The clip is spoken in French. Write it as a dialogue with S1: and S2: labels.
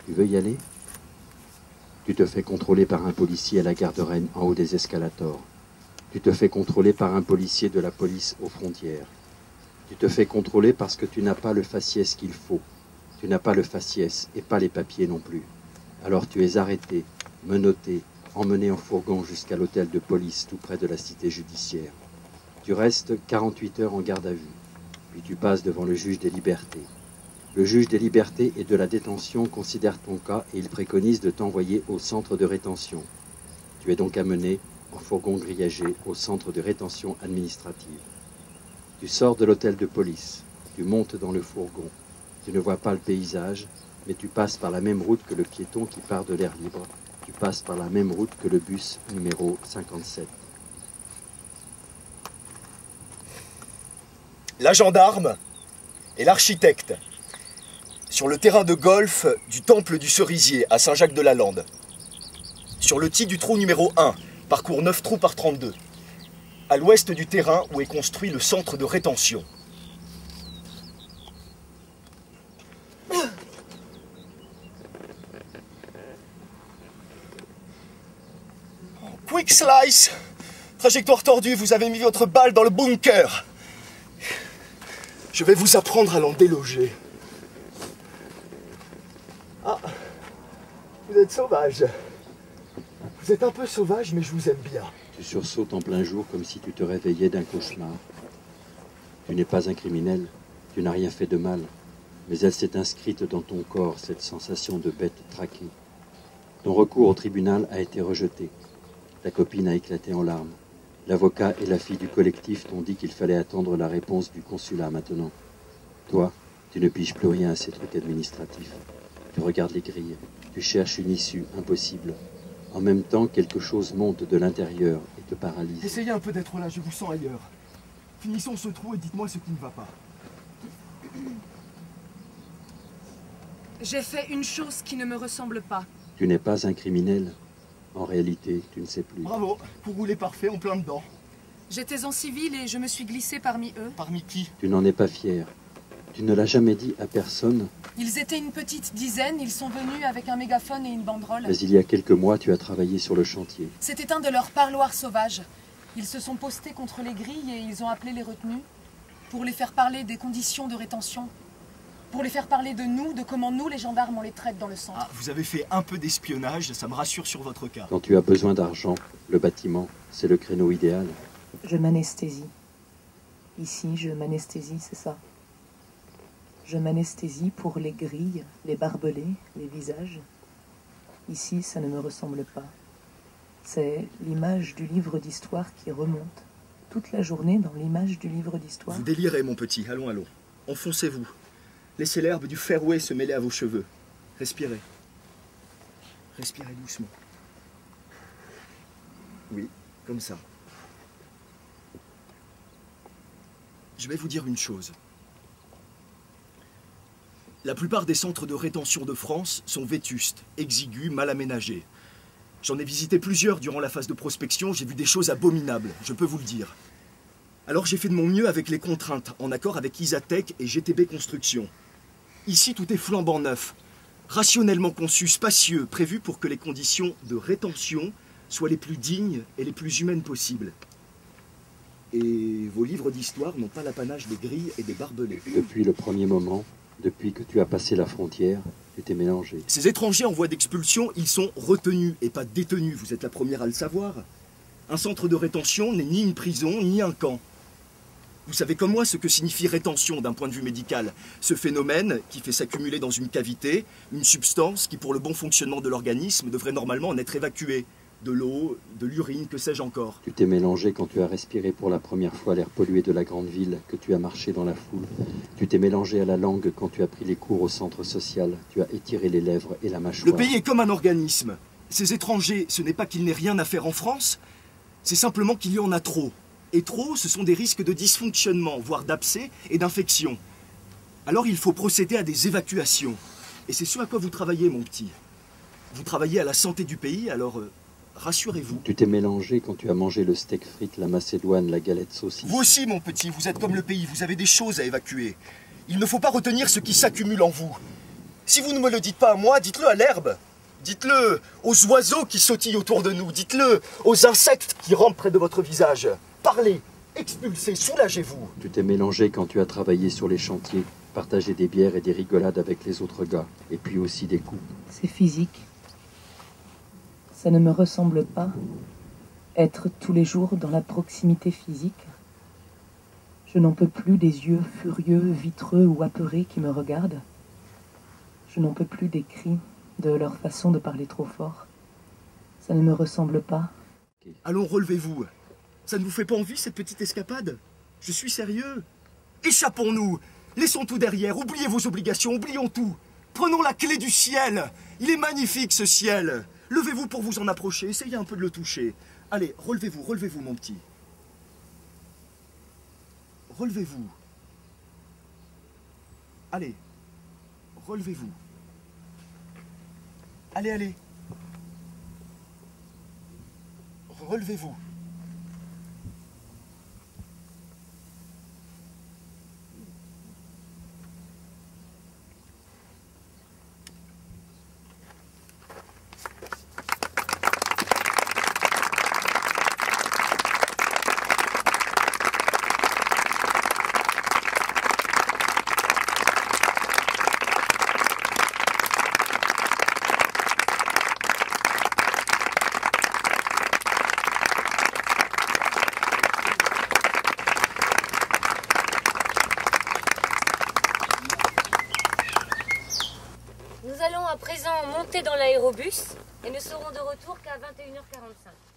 S1: Tu veux y aller? Tu te fais contrôler par un policier à la gare de Rennes en haut des escalators. Tu te fais contrôler par un policier de la police aux frontières. Tu te fais contrôler parce que tu n'as pas le faciès qu'il faut. Tu n'as pas le faciès et pas les papiers non plus. Alors tu es arrêté, menotté, emmené en fourgon jusqu'à l'hôtel de police tout près de la cité judiciaire. Tu restes 48 heures en garde à vue. Puis tu passes devant le juge des libertés. Le juge des libertés et de la détention considère ton cas et il préconise de t'envoyer au centre de rétention. Tu es donc amené en fourgon grillagé au centre de rétention administrative. Tu sors de l'hôtel de police, tu montes dans le fourgon. Tu ne vois pas le paysage, mais tu passes par la même route que le piéton qui part de l'air libre. Tu passes par la même route que le bus numéro 57.
S2: La gendarme et l'architecte sur le terrain de golf du Temple du Cerisier à Saint-Jacques-de-la-Lande. Sur le tit du trou numéro 1, parcours 9 trous par 32. À l'ouest du terrain où est construit le centre de rétention. Quick slice! Trajectoire tordue, vous avez mis votre balle dans le bunker. Je vais vous apprendre à l'en déloger. Ah, vous êtes sauvage. Vous êtes un peu sauvage, mais je vous aime bien.
S1: Tu sursautes en plein jour comme si tu te réveillais d'un cauchemar. Tu n'es pas un criminel, tu n'as rien fait de mal, mais elle s'est inscrite dans ton corps, cette sensation de bête traquée. Ton recours au tribunal a été rejeté. Ta copine a éclaté en larmes. L'avocat et la fille du collectif t'ont dit qu'il fallait attendre la réponse du consulat maintenant. Toi, tu ne piges plus rien à ces trucs administratifs. Tu regardes les grilles, tu cherches une issue impossible. En même temps, quelque chose monte de l'intérieur et te paralyse.
S2: Essayez un peu d'être là, je vous sens ailleurs. Finissons ce trou et dites-moi ce qui ne va pas.
S3: J'ai fait une chose qui ne me ressemble pas.
S1: Tu n'es pas un criminel. En réalité, tu ne sais plus.
S2: Bravo, vous roulez parfait, en plein dedans.
S3: J'étais en civil et je me suis glissée parmi eux.
S2: Parmi qui?
S1: Tu n'en es pas fier. Tu ne l'as jamais dit à personne.
S3: Ils étaient une petite dizaine, ils sont venus avec un mégaphone et une banderole.
S1: Mais il y a quelques mois, tu as travaillé sur le chantier.
S3: C'était un de leurs parloirs sauvages. Ils se sont postés contre les grilles et ils ont appelé les retenus pour les faire parler des conditions de rétention. Pour les faire parler de nous, de comment nous, les gendarmes, on les traite dans le centre.
S2: Ah, vous avez fait un peu d'espionnage, ça me rassure sur votre cas.
S1: Quand tu as besoin d'argent, le bâtiment, c'est le créneau idéal.
S4: Je m'anesthésie. Ici, je m'anesthésie, c'est ça. Je m'anesthésie pour les grilles, les barbelés, les visages. Ici, ça ne me ressemble pas. C'est l'image du livre d'histoire qui remonte. Toute la journée dans l'image du livre d'histoire.
S2: Vous délirez, mon petit. Allons, allons. Enfoncez-vous. Laissez l'herbe du fairway se mêler à vos cheveux. Respirez. Respirez doucement. Oui, comme ça. Je vais vous dire une chose. La plupart des centres de rétention de France sont vétustes, exigus, mal aménagés. J'en ai visité plusieurs durant la phase de prospection, j'ai vu des choses abominables, je peux vous le dire. Alors j'ai fait de mon mieux avec les contraintes, en accord avec Isatec et GTB Construction. Ici, tout est flambant neuf, rationnellement conçu, spacieux, prévu pour que les conditions de rétention soient les plus dignes et les plus humaines possibles. Et vos livres d'histoire n'ont pas l'apanage des grilles et des barbelés.
S1: Depuis le premier moment, depuis que tu as passé la frontière, tu t'es mélangé.
S2: Ces étrangers en voie d'expulsion, ils sont retenus et pas détenus, vous êtes la première à le savoir. Un centre de rétention n'est ni une prison, ni un camp. Vous savez comme moi ce que signifie rétention d'un point de vue médical. Ce phénomène qui fait s'accumuler dans une cavité une substance qui, pour le bon fonctionnement de l'organisme, devrait normalement en être évacuée. De l'eau, de l'urine, que sais-je encore.
S1: Tu t'es mélangé quand tu as respiré pour la première fois l'air pollué de la grande ville, que tu as marché dans la foule. Tu t'es mélangé à la langue quand tu as pris les cours au centre social. Tu as étiré les lèvres et la mâchoire.
S2: Le pays est comme un organisme. Ces étrangers, ce n'est pas qu'il n'ait rien à faire en France, c'est simplement qu'il y en a trop. Et trop, ce sont des risques de dysfonctionnement, voire d'abcès et d'infection. Alors il faut procéder à des évacuations. Et c'est ce à quoi vous travaillez, mon petit. Vous travaillez à la santé du pays, alors rassurez-vous.
S1: Tu t'es mélangé quand tu as mangé le steak frites, la macédoine, la galette saucisse.
S2: Vous aussi, mon petit, vous êtes comme le pays, vous avez des choses à évacuer. Il ne faut pas retenir ce qui s'accumule en vous. Si vous ne me le dites pas à moi, dites-le à l'herbe. Dites-le aux oiseaux qui sautillent autour de nous. Dites-le aux insectes qui rampent près de votre visage. Parlez, expulsez, soulagez-vous.
S1: Tu t'es mélangé quand tu as travaillé sur les chantiers, partagé des bières et des rigolades avec les autres gars, et puis aussi des coups.
S4: C'est physique. Ça ne me ressemble pas. Être tous les jours dans la proximité physique. Je n'en peux plus des yeux furieux, vitreux ou apeurés qui me regardent. Je n'en peux plus des cris, de leur façon de parler trop fort. Ça ne me ressemble pas.
S2: Allons, relevez-vous. Ça ne vous fait pas envie, cette petite escapade? Je suis sérieux. Échappons-nous. Laissons tout derrière. Oubliez vos obligations, oublions tout. Prenons la clé du ciel. Il est magnifique, ce ciel. Levez-vous pour vous en approcher. Essayez un peu de le toucher. Allez, relevez-vous, mon petit. Relevez-vous. Allez. Relevez-vous. Allez, allez. Relevez-vous.
S5: Nous allons à présent monter dans l'aérobus et ne serons de retour qu'à 21h45.